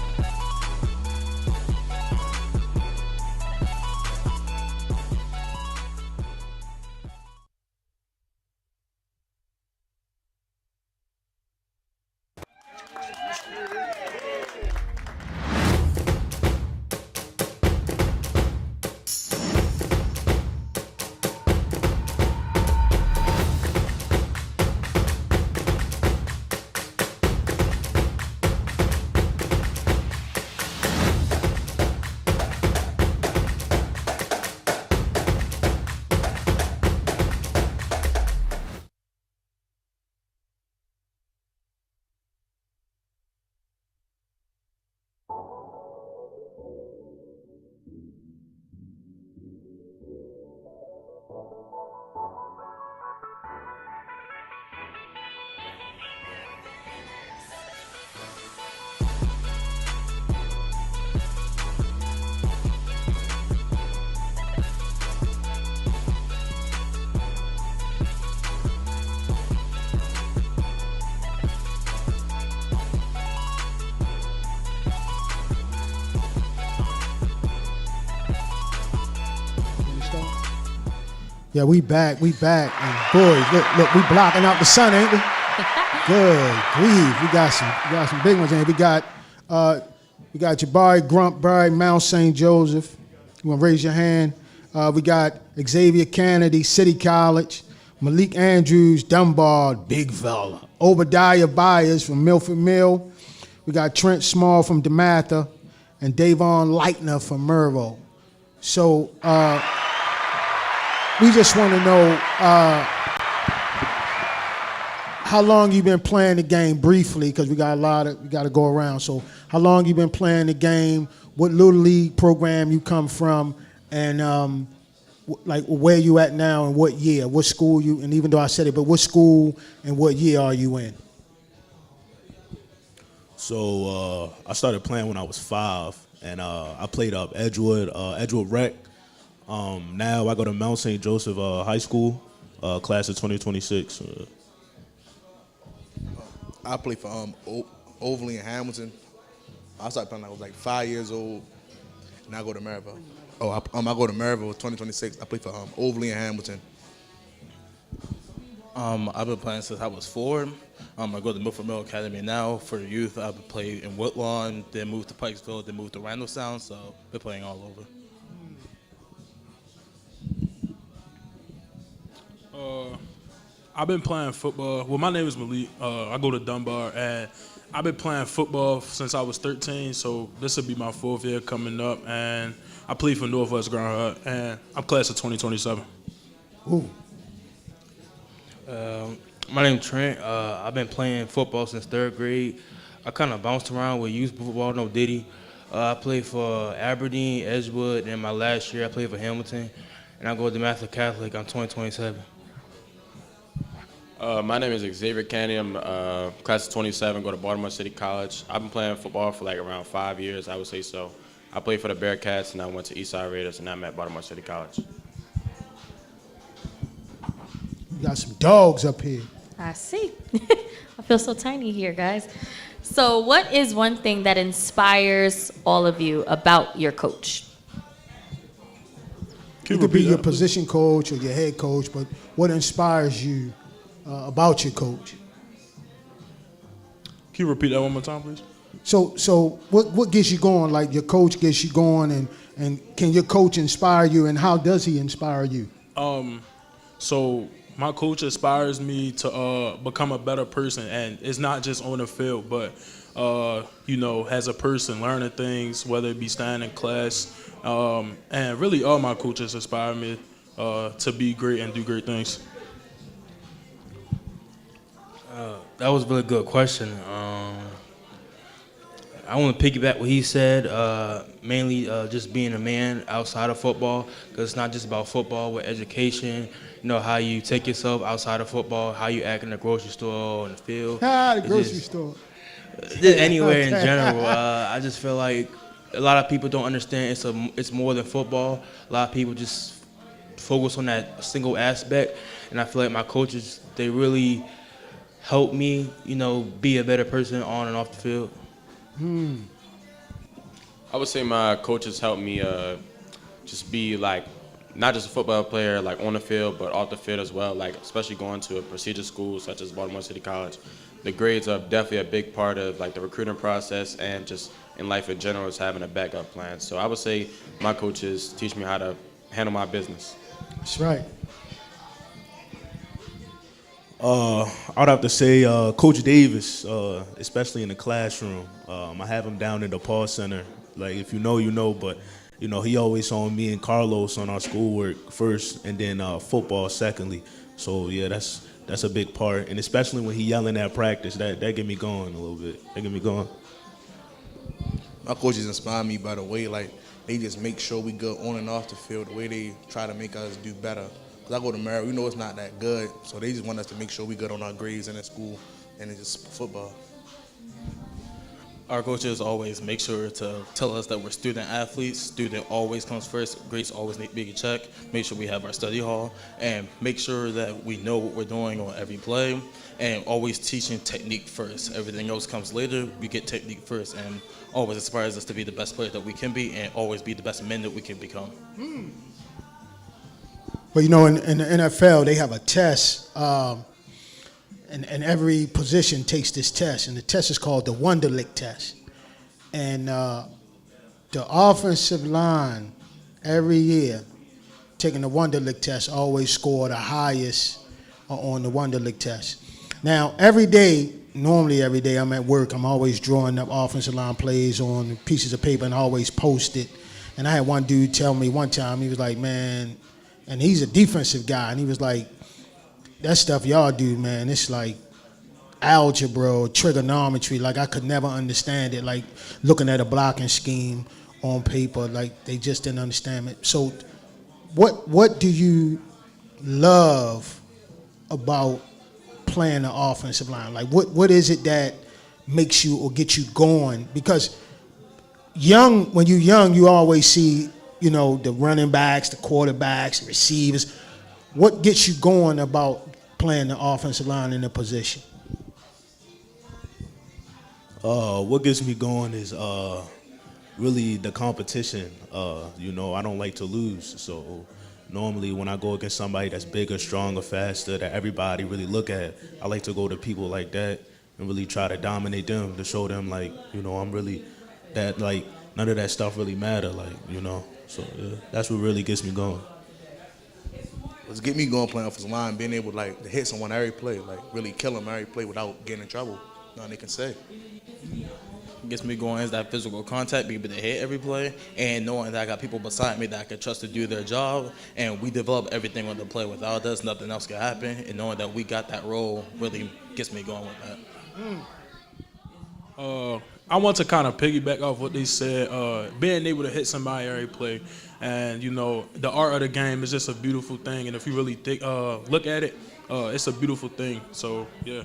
Yeah, we back, and boys, look, we blocking out the sun, ain't we? Good grief, we got some big ones in here. We got Jabari, Grump, Byers, Mount St. Joseph. You want to raise your hand? We got Xavier, Cannady, City College. Malik Andrews, Dunbar, big fella. Obadiah Byers from Milford Mill. We got Trent Small from DeMatha, and Davon Lightener from Mervo. So we just want to know how long you been playing the game briefly, because we got to go around. So how long you been playing the game? What little league program you come from, and like where you at now and what year, what school you, and even though I said it, but what school and what year are you in? So I started playing when I was 5, and I played up Edgewood Rec. Now I go to Mount St. Joseph High School, class of 2026. I play for Overly in Hamilton. I started playing when I was like 5 years old, and I go to Mervo. I go to Mervo 2026. I play for Overly in Hamilton. I've been playing since I was 4. I go to Milford Mill Academy now for the youth. I've played in Woodlawn, then moved to Pikesville, then moved to Randallstown, so I've been playing all over. I've been playing football. Well, my name is Malik. I go to Dunbar, and I've been playing football since I was 13, so this will be my 4th year coming up, and I play for Northwest Ground Hut, and I'm class of 2027. Ooh. My name's Trent. I've been playing football since 3rd grade. I kind of bounced around with youth football, no diddy. I played for Aberdeen, Edgewood, and my last year I played for Hamilton, and I go to DeMatha Catholic. I'm 2027. My name is Xavier Cannady. I'm class of 27, go to Baltimore City College. I've been playing football for like around 5 years, I would say so. I played for the Bearcats, and I went to Eastside Raiders, and I'm at Baltimore City College. We got some dogs up here. I see. I feel so tiny here, guys. So what is one thing that inspires all of you about your coach? It could be your position coach or your head coach, but what inspires you about your coach? Can you repeat that one more time, please? So what gets you going? Like your coach gets you going, and can your coach inspire you, and how does he inspire you? So my coach inspires me to become a better person, and it's not just on the field, but as a person, learning things, whether it be standing in class, and really all my coaches inspire me to be great and do great things. That was a really good question. I want to piggyback what he said, mainly just being a man outside of football, because it's not just about football, with education, how you take yourself outside of football, how you act in the grocery store, in the field. The grocery store. Just anywhere in general. I just feel like a lot of people don't understand it's more than football. A lot of people just focus on that single aspect, and I feel like my coaches, they really help me, be a better person on and off the field. I would say my coaches helped me just be like not just a football player like on the field, but off the field as well. Like especially going to a prestigious school such as Baltimore City College, the grades are definitely a big part of like the recruiting process, and just in life in general is having a backup plan. So I would say my coaches teach me how to handle my business. That's right. I'd have to say Coach Davis, especially in the classroom. I have him down in the Paul Center. Like, if you know, you know, but, he always saw me and Carlos on our schoolwork first, and then football secondly. So, yeah, that's a big part. And especially when he yelling at practice, that get me going a little bit. That get me going. My coaches inspire me by the way, like, they just make sure we good on and off the field, the way they try to make us do better. Because I go to Mervo, we know it's not that good, so they just want us to make sure we good on our grades and at school, and it's just football. Our coaches always make sure to tell us that we're student athletes. Student always comes first. Grades always need to be a check. Make sure we have our study hall, and make sure that we know what we're doing on every play, and always teaching technique first. Everything else comes later. We get technique first, and always inspires us to be the best player that we can be, and always be the best men that we can become. But in the NFL, they have a test, and every position takes this test, and the test is called the Wonderlic test. And the offensive line every year taking the Wonderlic test always score the highest are on the Wonderlic test. Now, normally every day I'm at work, I'm always drawing up offensive line plays on pieces of paper and I always post it. And I had one dude tell me one time, he was like, man, and he's a defensive guy, and he was like, that stuff y'all do, man, it's like algebra, trigonometry, like I could never understand it, like looking at a blocking scheme on paper, like they just didn't understand it. So what do you love about playing the offensive line? Like what is it that makes you or gets you going? Because when you're young, you always see, the running backs, the quarterbacks, the receivers. What gets you going about playing the offensive line in a position? What gets me going is really the competition. I don't like to lose. So normally when I go against somebody that's bigger, stronger, faster, that everybody really look at, I like to go to people like that and really try to dominate them, to show them like, I'm really that, like, none of that stuff really matter, like, So yeah, that's what really gets me going. What's get me going playing offensive line, being able to hit someone every play, like really kill them every play without getting in trouble. Nothing they can say. Gets me going is that physical contact, being able to hit every play, and knowing that I got people beside me that I can trust to do their job, and we develop everything on the play. Without us, nothing else can happen, and knowing that we got that role really gets me going with that. I want to kind of piggyback off what they said, being able to hit somebody every play, and the art of the game is just a beautiful thing, and if you really look at it, it's a beautiful thing. So yeah.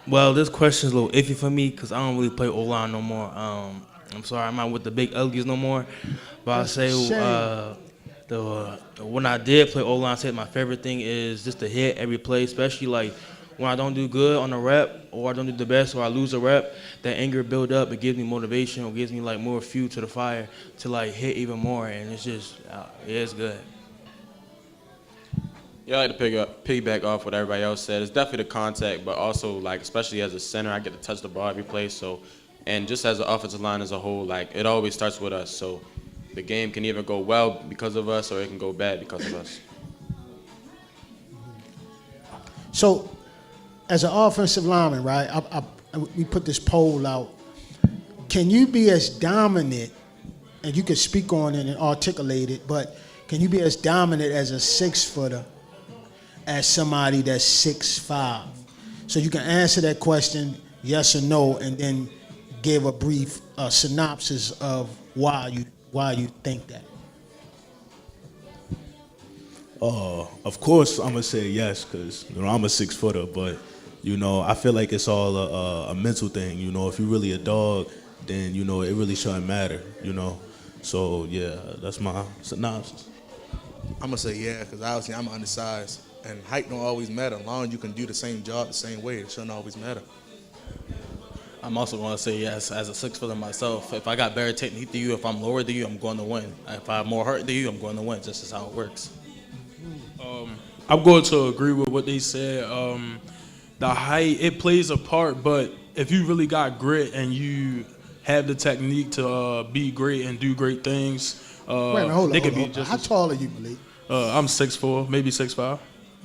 Well, this question is a little iffy for me because I don't really play O-line no more. I'm sorry, I'm not with the big Uglies no more. But I say when I did play O-line, I said my favorite thing is just to hit every play, especially like when I don't do good on a rep or I don't do the best or I lose a rep, that anger build up. It gives me motivation. It gives me like more fuel to the fire to like hit even more, and it's just it's good. Yeah, I like to piggyback off what everybody else said. It's definitely the contact, but also, like, especially as a center, I get to touch the ball every play. So, and just as an offensive line as a whole, like, it always starts with us. So the game can either go well because of us or it can go bad because of us. So, as an offensive lineman, right, we put this poll out. Can you be as dominant, and you can speak on it and articulate it, but can you be as dominant as a 6-footer as somebody that's 6'5"? So you can answer that question, yes or no, and then give a brief synopsis of why you think that. Of course, I'm gonna say yes, because I'm a 6-footer, but I feel like it's all a mental thing. If you're really a dog, then it really shouldn't matter. So yeah, that's my synopsis. I'm gonna say yeah, because obviously I'm undersized, and height don't always matter. As long as you can do the same job the same way, it shouldn't always matter. I'm also going to say yes, as a 6-footer myself. If I got better technique than you, if I'm lower than you, I'm going to win. If I have more heart than you, I'm going to win. Just as how it works. I'm going to agree with what they said. The height, it plays a part, but if you really got grit and you have the technique to be great and do great things, wait a minute, hold on. How tall are you, Malik? I'm 6'4", maybe 6'5".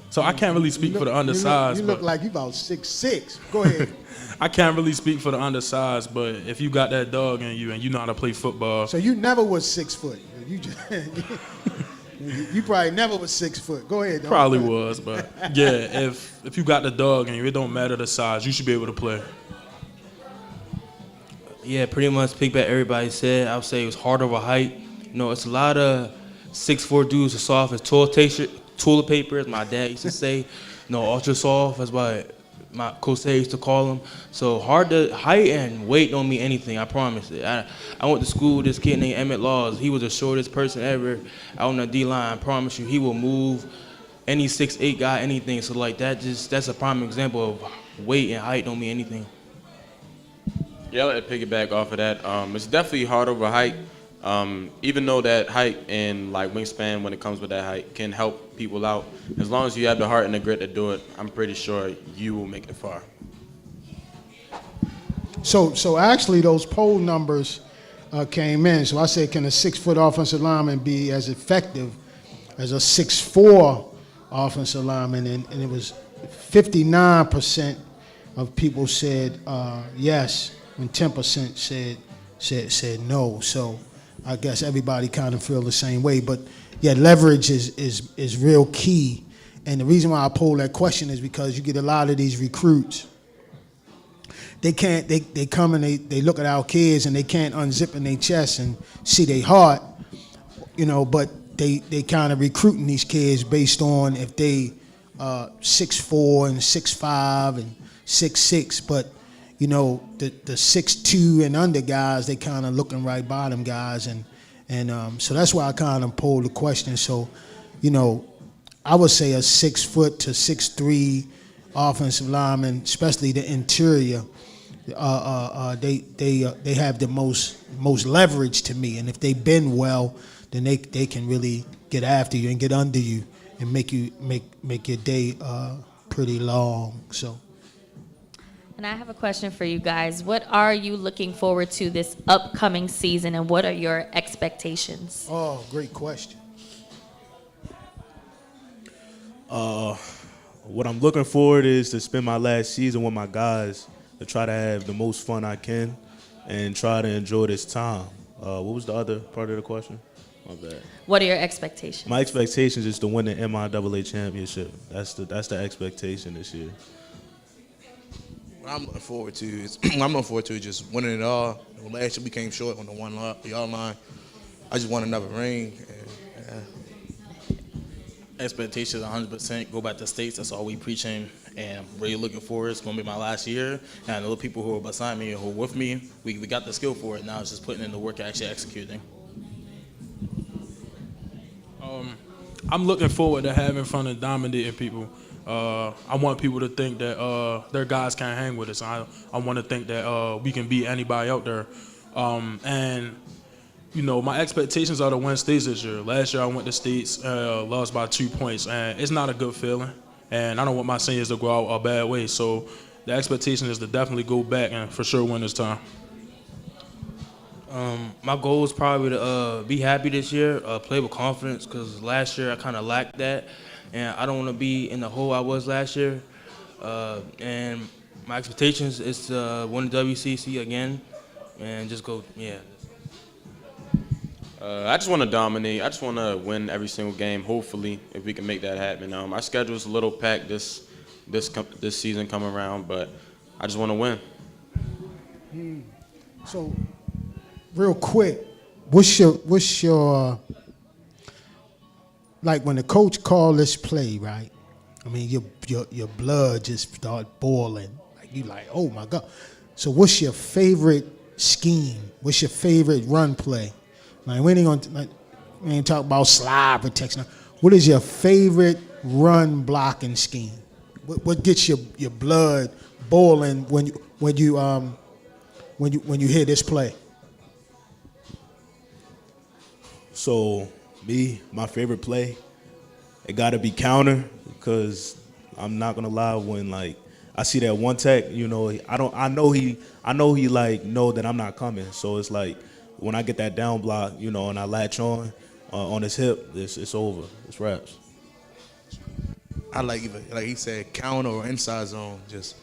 So I can't really speak for the undersized. You look like you about 6'6". Go ahead. I can't really speak for the undersized, but if you got that dog in you and you know how to play football. So you never was 6 foot. You just you probably never was 6 foot. Go ahead. Probably was, but yeah, if you got the dog in you, it don't matter the size. You should be able to play. Yeah, pretty much piggyback everybody said. I would say it was hard over height. It's a lot of 6'4" dudes are soft as toilet paper, as my dad used to say. Ultra soft, that's what my coach used to call them. So hard to height and weight don't mean anything, I promise it. I went to school with this kid named Emmett Laws. He was the shortest person ever out on the D-line. I promise you, he will move any 6'8" guy, anything. So like that's a prime example of weight and height don't mean anything. Yeah, I like to piggyback off of that. It's definitely hard over height. Even though that height and like wingspan, when it comes with that height, can help people out. As long as you have the heart and the grit to do it, I'm pretty sure you will make it far. So actually, those poll numbers came in. So I said, can a 6-foot offensive lineman be as effective as a 6'4" offensive linemen, and it was 59% of people said yes, and 10% said no. So I guess everybody kind of feel the same way. But yeah, leverage is real key. And the reason why I poll that question is because you get a lot of these recruits. They come and they look at our kids and they can't unzip in their chest and see their heart, but they kind of recruiting these kids based on if they 6'4" and 6'5" and 6'6", but the 6'2" and under guys, they kind of looking right by them guys, and so that's why I kind of polled the question. So, I would say a 6 foot to 6'3" offensive lineman, especially the interior, they have the most leverage to me, and if they bend well, then they can really get after you and get under you and make your day pretty long. So. And I have a question for you guys. What are you looking forward to this upcoming season, and what are your expectations? Oh, great question. What I'm looking forward is to spend my last season with my guys, to try to have the most fun I can and try to enjoy this time. What was the other part of the question? My bad. What are your expectations? My expectations is to win the MIAA championship. That's the expectation this year. What I'm looking forward to is just winning it all. Last year we came short on the 1 yard line. I just want another ring. Expectations 100%. Go back to states. That's all we preaching, and I'm really looking forward. It's going to be my last year, and I know the people who are beside me, who are with me, we got the skill for it. Now it's just putting in the work, actually executing. I'm looking forward to having fun and dominating people. I want people to think that their guys can't hang with us. I want to think that we can beat anybody out there. And my expectations are to win states this year. Last year I went to states, lost by 2 points, and it's not a good feeling. And I don't want my seniors to go out a bad way. So the expectation is to definitely go back and for sure win this time. My goal is probably to be happy this year, play with confidence, because last year I kind of lacked that, and I don't want to be in the hole I was last year. And my expectations is to win the WCC again and just go, yeah. I just want to dominate. I just want to win every single game, hopefully, if we can make that happen. Our schedule is a little packed this season coming around, but I just want to win. So, real quick, what's your like when the coach called this play, right? I mean, your blood just start boiling. Like you like, oh my God. So what's your favorite scheme? What's your favorite run play? Like we ain't talk about slide protection. What is your favorite run blocking scheme? What gets your blood boiling when you hear this play? So my favorite play, it gotta be counter, because I'm not gonna lie, when I see that one tech, I know he know that I'm not coming. So it's like when I get that down block, and I latch on his hip, it's over. It's wraps. I like he said, counter or inside zone. Just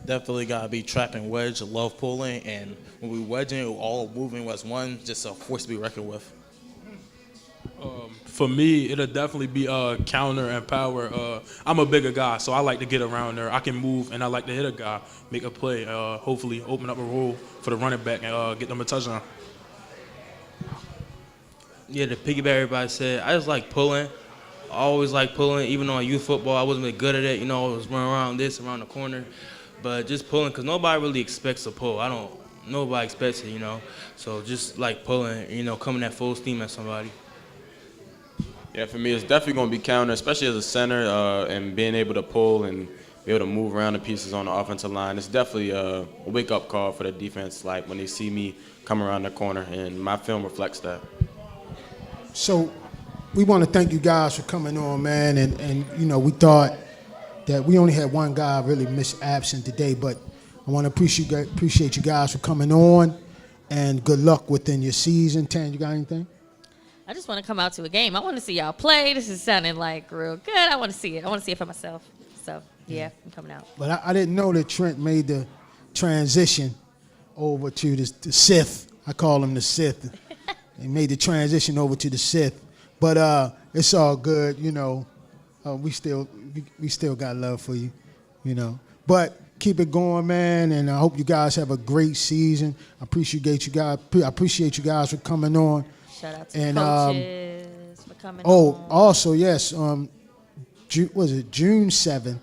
Definitely got to be trapping wedge, love pulling, and when we wedging, all moving as one, just a force to be reckoned with. For me, it'll definitely be counter and power. I'm a bigger guy, so I like to get around there. I can move, and I like to hit a guy, make a play, hopefully open up a hole for the running back and get them a touchdown. Yeah, to piggyback everybody said, I just like pulling. I always like pulling. Even though in youth football, I wasn't really good at it. I was running around the corner. But just pulling, because nobody really expects a pull. Nobody expects it, So just like pulling, coming at full steam at somebody. Yeah, for me, it's definitely going to be counter, especially as a center, and being able to pull and be able to move around the pieces on the offensive line. It's definitely a wake-up call for the defense, like when they see me come around the corner, and my film reflects that. So we want to thank you guys for coming on, man, and we thought that we only had one guy really absent today, but I want to appreciate you guys for coming on, and good luck within your season. Tan, you got anything? I just want to come out to a game. I want to see y'all play. This is sounding like real good. I want to see it. I want to see it for myself. So, yeah, I'm coming out. But I didn't know that Trent made the transition over to the Sith. I call him the Sith. He made the transition over to the Sith. But it's all good, you know. We still got love for you, you know. But keep it going, man, and I hope you guys have a great season. I appreciate you guys for coming on. Shout out to the coaches for coming on. Oh, also, yes, June 7th,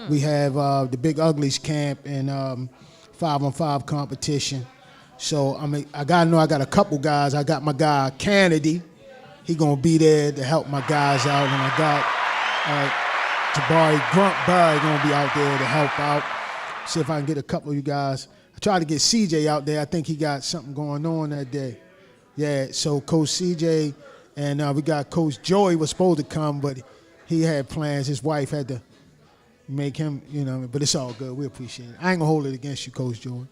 we have the Big Uglies camp and 5-on-5 competition. So, I got a couple guys. I got my guy, Cannady. He going to be there to help my guys out. And I got Jabari, Grump, Byers going to be out there to help out. See if I can get a couple of you guys. I tried to get CJ out there. I think he got something going on that day. Yeah, so Coach CJ and we got Coach Joey was supposed to come, but he had plans. His wife had to make him, you know, but it's all good. We appreciate it. I ain't going to hold it against you, Coach Joey.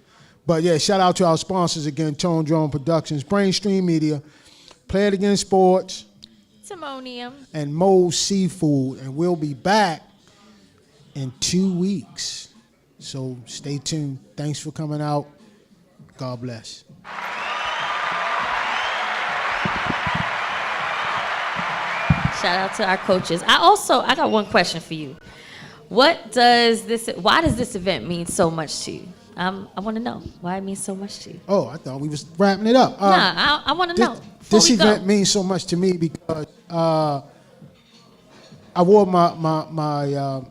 But, yeah, shout out to our sponsors again, Tone Drone Productions, Brainstream Media, Play It Again Sports, Timonium, and Moe's Seafood. And we'll be back in 2 weeks. So stay tuned. Thanks for coming out. God bless. Shout out to our coaches. I got one question for you. Why does this event mean so much to you? I want to know why it means so much to you. Oh, I thought we was wrapping it up. I want to know. This event means so much to me because I wore my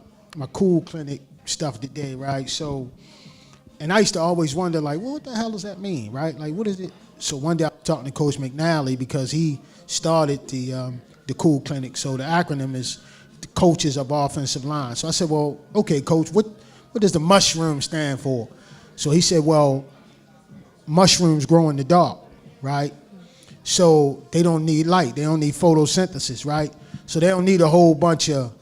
cool clinic stuff today, right? So, and I used to always wonder, like, well, what the hell does that mean, right? Like, what is it? So one day I was talking to Coach McNally because he started the cool clinic. So the acronym is the Coaches of Offensive Line. So I said, well, okay, Coach, what does the mushroom stand for? So he said, well, mushrooms grow in the dark, right? So they don't need light. They don't need photosynthesis, right? So they don't need a whole bunch of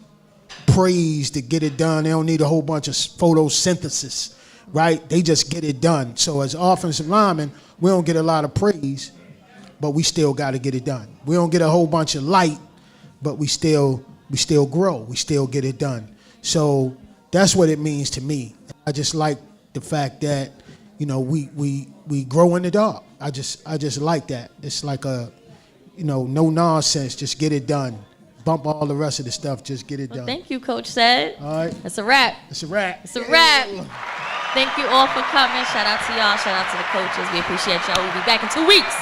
praise to get it done. They don't need a whole bunch of photosynthesis, right? They just get it done. So as offensive linemen, we don't get a lot of praise, but we still got to get it done. We don't get a whole bunch of light, but we still grow. We still get it done. So that's what it means to me. I just like the fact that, you know, we grow in the dark. I just like that. It's like no nonsense. Just get it done. Bump all the rest of the stuff. Just get it done. Thank you, Coach Said. All right. It's a wrap. It's a wrap. It's a wrap. Thank you all for coming. Shout out to y'all. Shout out to the coaches. We appreciate y'all. We'll be back in 2 weeks.